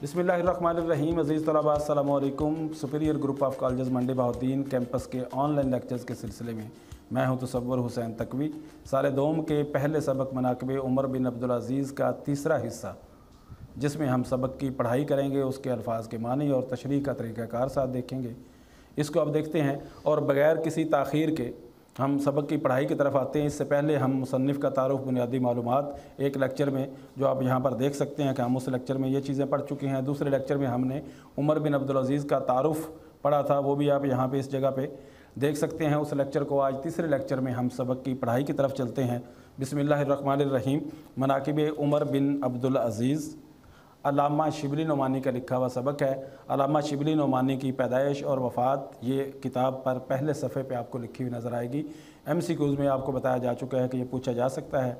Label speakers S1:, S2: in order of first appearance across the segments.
S1: बिस्मिल्लाहिर्रहमानिर्रहीम। अज़ीज़ तलबा अस्सलामु अलैकुम। Superior group of colleges Mandi Bahauddin campus के ऑनलाइन लेक्चर्स के सिलसिले में मैं हूं तसव्वुर हुसैन तकवी। साल दोम के पहले सबक मनाक़िब उमर बिन अब्दुल अज़ीज़ का तीसरा हिस्सा, जिसमें हम सबक की पढ़ाई करेंगे, उसके अल्फाज के मानी और तशरीह का तरीक़ाकार साथ देखेंगे। इसको अब देखते हैं और बग़ैर किसी ताख़ीर के हम सबक की पढ़ाई की तरफ आते हैं। इससे पहले हम मुसन्निफ़ का तारुफ़, बुनियादी मालूमात एक लेक्चर में, जो आप यहाँ पर देख सकते हैं कि हम उस लेक्चर में ये चीज़ें पढ़ चुके हैं। दूसरे लेक्चर में हमने उमर बिन अब्दुल अज़ीज़ का तारुफ़ पढ़ा था, वो भी आप यहाँ पे इस जगह पे देख सकते हैं उस लेक्चर को। आज तीसरे लेक्चर में हम सबक की पढ़ाई की तरफ चलते हैं। बिस्मिल्लाहिर्रहमानिर्रहीम। मनाक़िब उमर बिन अब्दुल अज़ीज़ अल्लामा शिबली नोमानी का लिखा हुआ सबक है। अल्लामा शिबली नोमानी की पैदाइश और वफ़ात ये किताब पर पहले सफ़े पे आपको लिखी हुई नज़र आएगी। MCQs में आपको बताया जा चुका है कि ये पूछा जा सकता है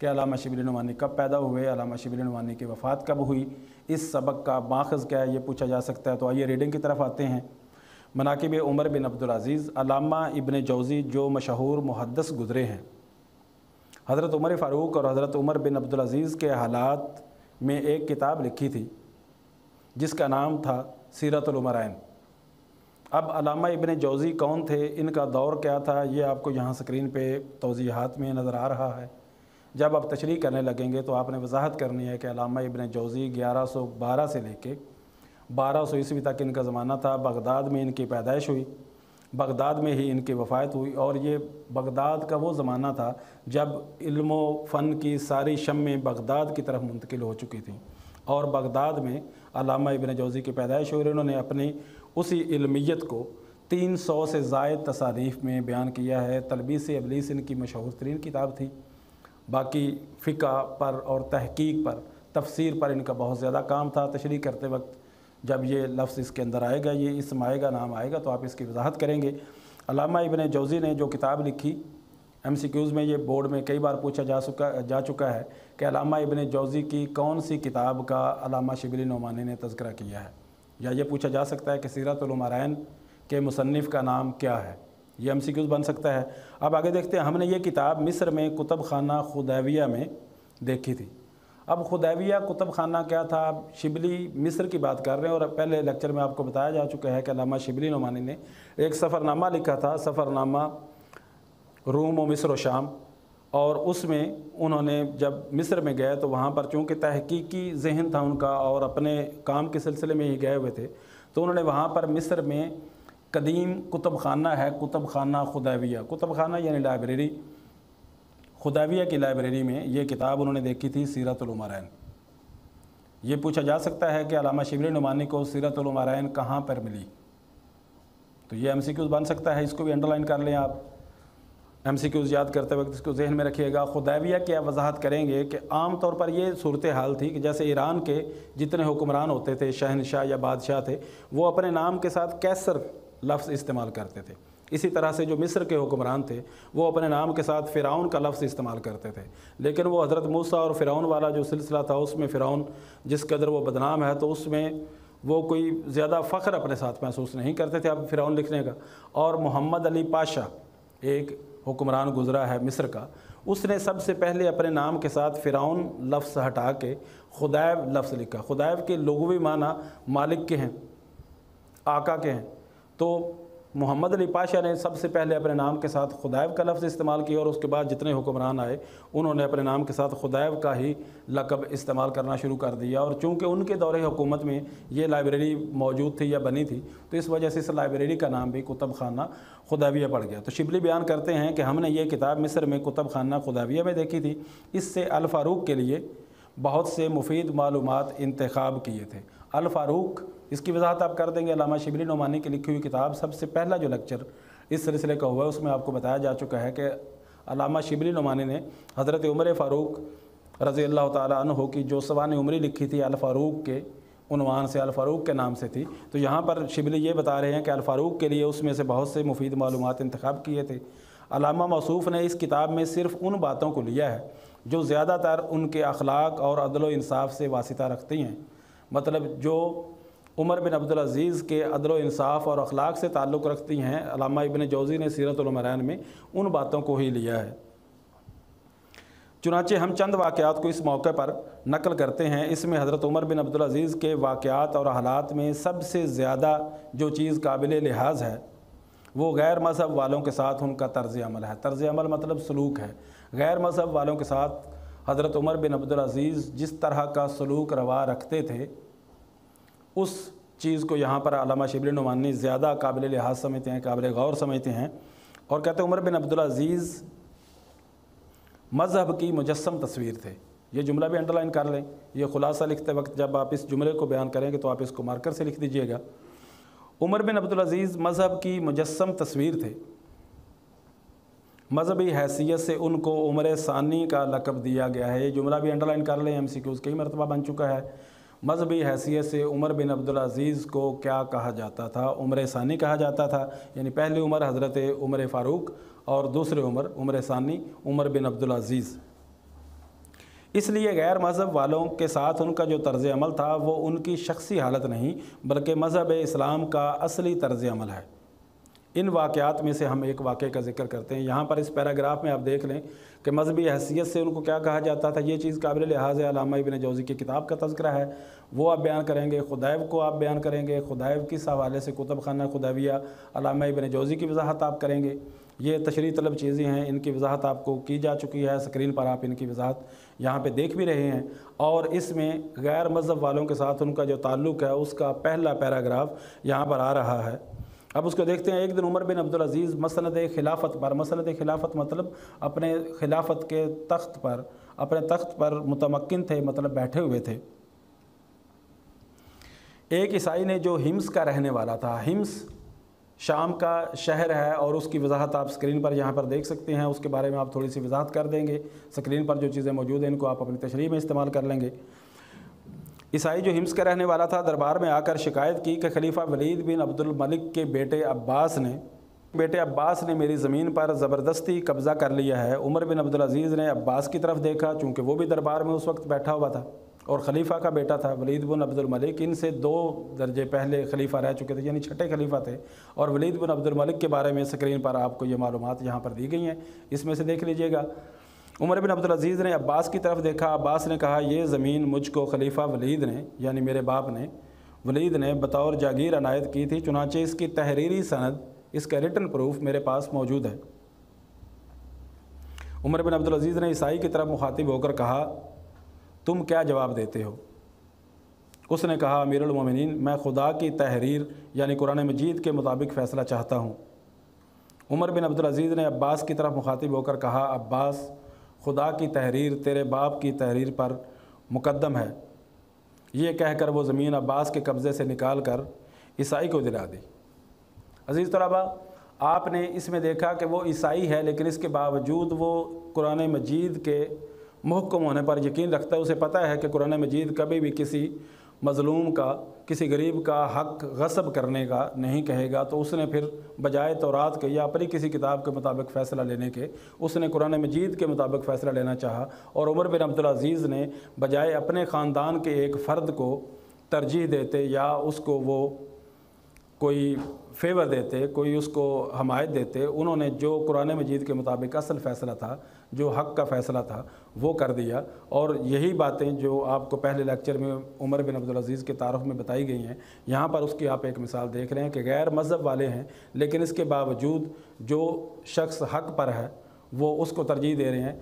S1: कि अल्लामा शिबली नोमानी कब पैदा हुए, अल्लामा शिबली नोमानी की वफ़ात कब हुई, इस सबक का माखज़ क्या है, ये पूछा जा सकता है। तो आइए रीडिंग की तरफ आते हैं। मनाक़िब उमर बिन अब्दुल अज़ीज़ अल्लामा इब्न जौज़ी जो मशहूर मुहद्दिस गुज़रे हैं, हज़रत उमर फ़ारूक और हज़रत उमर बिन अब्दुल अज़ीज़ के हालात में एक किताब लिखी थी जिसका नाम था सीरतुल उमरैन। अब अल्लामा इब्न जौज़ी कौन थे, इनका दौर क्या था, ये आपको यहाँ स्क्रीन पे तौज़ीहात में नज़र आ रहा है। जब आप तशरीह करने लगेंगे तो आपने वजाहत करनी है कि अल्लामा इब्न जौज़ी 1112 से लेके 1200 ईस्वी तक इनका ज़माना था। बगदाद में इनकी पैदाइश हुई, बगदाद में ही इनकी वफ़ात हुई, और ये बगदाद का वो ज़माना था जब इल्म व फ़न की सारी शम्में बगदाद की तरफ मुंतकिल हो चुकी थी, और बगदाद में अल्लामा इब्न जौज़ी की पैदाइश हुई। उन्होंने अपनी उसी इल्मियत को 300 से ज़ायद तसानीफ़ में बयान किया है। तलबीस इब्लीस इनकी मशहूर तरीन किताब थी। बाकी फ़िक़्ह पर और तहक़ीक़ पर, तफसीर पर इनका बहुत ज़्यादा काम था। तशरीह करते वक्त जब ये लफ्ज़ इसके अंदर आएगा, ये इसम आएगा, नाम आएगा, तो आप इसकी वजाहत करेंगे। अल्लामा इब्न जौज़ी ने जो किताब लिखी, MCQs में ये बोर्ड में कई बार पूछा जा चुका है कि अल्लामा इब्न जौज़ी की कौन सी किताब का अल्लामा शिबली नोमानी ने तज़किरा किया है, या ये पूछा जा सकता है कि सीरतुल उमरैन के मुसन्निफ़ का नाम क्या है। ये MCQs बन सकता है। अब आगे देखते हैं। हमने ये किताब मिस्र में कुतुब खाना खुदैविया में देखी थी। अब खुदैविया कुतुब खाना क्या था, शिबली मिस्र की बात कर रहे हैं, और पहले लेक्चर में आपको बताया जा चुका है कि अल्लामा शिबली नोमानी ने एक सफ़रनामा लिखा था, सफ़रनामा रूम व मिस्र व शाम, और उसमें उन्होंने जब मिस्र में गए तो वहाँ पर चूँकि तहकीकी ज़हन था उनका और अपने काम के सिलसिले में ही गए हुए थे, तो उन्होंने वहाँ पर मिस्र में कदीम कुतुब खाना है, कुतुब खाना खुदैविया, कुतुब खाना यानी लाइब्रेरी, खुदैविया की लाइब्रेरी में ये किताब उन्होंने देखी थी, सीरतुल उमरैन। ये पूछा जा सकता है कि अल्लामा शिबली नोमानी को सीरतुल उमरैन कहाँ पर मिली, तो ये MCQs बन सकता है। इसको भी अंडरलाइन कर लें आप। MCQs याद करते वक्त इसको जहन में रखिएगा। खुदैविया की आप वजाहत करेंगे कि आम तौर पर ये सूरत हाल थी कि जैसे ईरान के जितने हुक्मरान होते थे, शहनशाह या बादशाह थे, वो अपने नाम के साथ कैसर लफ्ज़ इस्तेमाल करते थे। इसी तरह से जो मिस्र के हुक्मरान थे वो अपने नाम के साथ फ़िरौन का लफ्ज़ इस्तेमाल करते थे। लेकिन वो हज़रत मूसा और फ़िरौन वाला जो सिलसिला था, उसमें फ़िरौन जिस कदर वो बदनाम है, तो उसमें वो कोई ज़्यादा फ़ख्र अपने साथ महसूस नहीं करते थे अब फ़िरौन लिखने का। और मोहम्मद अली पाशा एक हुक्मरान गुज़रा है मिस्र का, उसने सबसे पहले अपने नाम के साथ फ़िरौन लफ्ज़ हटा के खुदैब लफ्ज़ लिखा। खुदैब के लुग़वी माना मालिक के हैं, आका के हैं। तो मोहम्मद अली पाशा ने सबसे पहले अपने नाम के साथ खुदैब का लफ्ज़ इस्तेमाल किया, और उसके बाद जितने हुक्मरान आए उन्होंने अपने नाम के साथ खुदैब का ही लक़ब इस्तेमाल करना शुरू कर दिया। और चूँकि उनके दौरे हुकूमत में ये लाइब्रेरी मौजूद थी या बनी थी, तो इस वजह से इस लाइब्रेरी का नाम भी कुतुब खाना खुदैविया पड़ गया। तो शिबली बयान करते हैं कि हमने ये किताब मिस्र में कुतुब खाना खुदैविया में देखी थी। इससे अल फ़ारूक के लिए बहुत से मुफीद मालूमात इंतखाब किए थे। अल फ़ारूक, इसकी वजाहत आप कर देंगे। अल्लामा शिबली नोमानी की लिखी हुई किताब, सबसे पहला जो लेक्चर इस सिलसिले का हुआ है उसमें आपको बताया जा चुका है कि अल्लामा शिबली नोमानी ने हज़रत उमर फ़ारूक रज़ी अल्लाह ताला अन्हु की जो सवान उमरी लिखी थी, अल फ़ारूक के उन्वान से, अल फ़ारूक के नाम से थी। तो यहाँ पर शिबली ये बता रहे हैं कि अल फ़ारूक के लिए उसमें से बहुत से मुफीद मालूमात इंतखाब किए थे। अल्लामा मौसूफ़ ने इस किताब में सिर्फ़ उन बातों को लिया है जो ज़्यादातर उनके अखलाक और अदल व इंसाफ से वासिता रखती हैं। मतलब जो उमर बिन अब्दुल अज़ीज़ के अदल व इंसाफ और अखलाक से ताल्लुक़ रखती हैं, अल्लामा इब्न जौज़ी ने सीरतुल उमरैन में उन बातों को ही लिया है। चुनांचे हम चंद वाक़यात को इस मौके पर नकल करते हैं। इसमें हज़रत उमर बिन अब्दुल अज़ीज़ के वाक़यात और हालात में सबसे ज़्यादा जो चीज़ काबिल लिहाज है वो गैर मज़हब वालों के साथ उनका तर्ज़ अमल है। तर्ज़ अमल मतलब सलूक है। गैर मज़हब वालों के साथ हज़रत उमर बिन अब्दुल अज़ीज़ जिस तरह का सलूक रवा रखते थे, उस चीज़ को यहाँ पर अल्लामा शिबली नुमानी ज़्यादा काबिल लिहाज समझते हैं, काबिल गौर समझते हैं और कहते हैं उमर बिन अब्दुल अज़ीज़ मज़हब की मुजस्सम तस्वीर थे। ये जुमला भी अंडरलाइन कर लें। ये खुलासा लिखते वक्त जब आप इस जुमले को बयान करेंगे तो आप इसको मार्कर से लिख दीजिएगा। उमर बिन अब्दुल अज़ीज़ मज़हब की मुजस्सम तस्वीर थे। मज़हबी हैसियत से उनको उमर सानी का लक़ब दिया गया है। ये जुमला भी अंडरलाइन कर लें, MCQs कई मरतबा बन चुका है। मज़हबी हैसियत से उमर बिन अब्दुल अज़ीज़ को क्या कहा जाता था? उमर सानी कहा जाता था। यानी पहली उमर हज़रत उमर फ़ारूक और दूसरे उमर सानी उमर बिन अब्दुल अज़ीज़। इसलिए गैर मज़हब वालों के साथ उनका जो तर्ज़ अमल था वो उनकी शख्सी हालत नहीं बल्कि मज़हब इस्लाम का असली तर्ज़ अमल है। इन वाक़यात में से हम एक वाक़े का ज़िक्र करते हैं। यहाँ पर इस पैराग्राफ में आप देख लें कि मज़हबी हैसियत से उनको क्या कहा जाता था। ये चीज़ काबिल लिहाज है। अल्लामा इब्न जौज़ी की किताब का तज़किरा है, वो आप बयान करेंगे। खुदैब को आप बयान करेंगे। खुदैब किस हवाले से कुतुब खाना खुदैबिया अल्लामा इब्न जौज़ी की वजाहत आप करेंगे। ये तशरीह तलब चीज़ें हैं, इनकी वजाहत आपको की जा चुकी है। स्क्रीन पर आप इनकी वजाहत यहाँ पे देख भी रहे हैं। और इसमें गैर मज़हब वालों के साथ उनका जो ताल्लुक़ है उसका पहला पैराग्राफ यहाँ पर आ रहा है। अब उसको देखते हैं। एक दिन उमर बिन अब्दुल अज़ीज़ मसनद खिलाफत पर, मसनद खिलाफत मतलब अपने खिलाफत के तख्त पर, अपने तख्त पर मुतमक्किन थे, मतलब बैठे हुए थे। एक ईसाई ने जो हिम्स का रहने वाला था, हिम्स शाम का शहर है और उसकी वजाहत आप स्क्रीन पर यहाँ पर देख सकते हैं। उसके बारे में आप थोड़ी सी वजाहत कर देंगे। स्क्रीन पर जो चीज़ें मौजूद हैं इनको आप अपनी तशरीह में इस्तेमाल कर लेंगे। ईसाई जो हिम्स का रहने वाला था दरबार में आकर शिकायत की कि खलीफा वलीद बिन अब्दुल मलिक के बेटे अब्बास ने मेरी ज़मीन पर ज़बरदस्ती कब्ज़ा कर लिया है। उमर बिन अब्दुल अज़ीज़ ने अब्बास की तरफ देखा, चूँकि वो भी दरबार में उस वक्त बैठा हुआ था और खलीफा का बेटा था। वलीद बिन अब्दुल मलिक इनसे 2 दर्जे पहले खलीफा रह चुके थे, यानी छठे खलीफा थे। और वलीद बिन अब्दुल मलिक के बारे में स्क्रीन पर आपको ये मालूमात यहाँ पर दी गई हैं, इसमें से देख लीजिएगा। उमर बिन अब्दुल अज़ीज़ ने अब्बास की तरफ देखा। अब्बास ने कहा, ये ज़मीन मुझको खलीफा वलीद ने, यानी मेरे बाप ने, वलीद ने बतौर जागीर अनायत की थी। चुनांचे इसकी तहरीरी सनद, इसका रिटन प्रूफ मेरे पास मौजूद है। उमर बिन अब्दुल अज़ीज़ ने ईसाई की तरफ मुखातिब होकर कहा, तुम क्या जवाब देते हो? उसने कहा, अमीरुल मोमिनीन, मैं खुदा की तहरीर यानी कुरान मजीद के मुताबिक फ़ैसला चाहता हूँ। उमर बिन अब्दुल अज़ीज़ ने अब्बास की तरफ मुखातिब होकर कहा, अब्बास, खुदा की तहरीर तेरे बाप की तहरीर पर मुकद्दम है। ये कहकर वो ज़मीन अब्बास के कब्ज़े से निकाल कर ईसाई को दिला दी। अज़ीज़ तलबा, आपने इसमें देखा कि वो ईसाई है लेकिन इसके बावजूद वो कुरान मजीद के मुहक्कम होने पर यकीन रखता है। उसे पता है कि कुरान मजीद कभी भी किसी मज़लूम का, किसी गरीब का हक़ गस्ब करने का नहीं कहेगा। तो उसने फिर बजाय तौरात के या अपनी किसी किताब के मुताबिक फ़ैसला लेने के, उसने कुरान मजीद के मुताबिक फ़ैसला लेना चाहा। और उमर बिन अब्दुल अज़ीज़ ने बजाय अपने ख़ानदान के एक फ़र्द को तरजीह देते या उसको वो कोई फेवर देते, कोई उसको हमायत देते, उन्होंने जो कुरान मजीद के मुताबिक असल फ़ैसला था, जो हक़ का फ़ैसला था, वो कर दिया। और यही बातें जो आपको पहले लेक्चर में उमर बिन अब्दुल अज़ीज़ के तारुफ़ में बताई गई हैं, यहाँ पर उसकी आप एक मिसाल देख रहे हैं कि गैर मज़हब वाले हैं लेकिन इसके बावजूद जो शख्स हक़ पर है वो उसको तरजीह दे रहे हैं।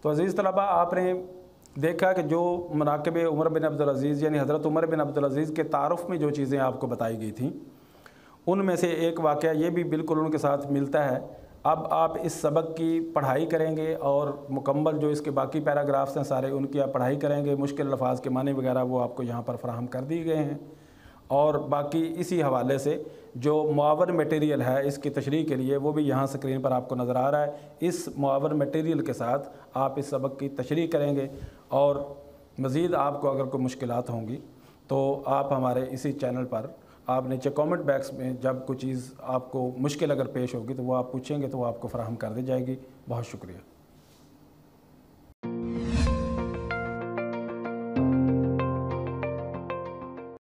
S1: तो अज़ीज़ तलबा, आपने देखा कि जो मनाक़िब उमर बिन अब्दुल अज़ीज़ यानी हज़रत उमर बिन अब्दुल अज़ीज़ के तारुफ़ में जो चीज़ें आपको बताई गई थी उनमें से एक वाक़या ये भी बिल्कुल उनके साथ मिलता है। अब आप इस सबक की पढ़ाई करेंगे और मुकम्मल जो इसके बाकी पैराग्राफ्स हैं सारे उनकी आप पढ़ाई करेंगे। मुश्किल अल्फाज के माने वगैरह वो आपको यहाँ पर फराहम कर दिए गए हैं। और बाकी इसी हवाले से जो मुआवन मटेरियल है इसकी तशरीह के लिए वो भी यहाँ स्क्रीन पर आपको नज़र आ रहा है। इस मुआवन मटेरियल के साथ आप इस सबक की तशरीह करेंगे और मज़ीद आपको अगर कोई मुश्किलात होंगी तो आप हमारे इसी चैनल पर आप नीचे कमेंट बॉक्स में जब कोई चीज़ आपको मुश्किल अगर पेश होगी तो वो आप पूछेंगे तो वो आपको फराहम कर दी जाएगी। बहुत शुक्रिया।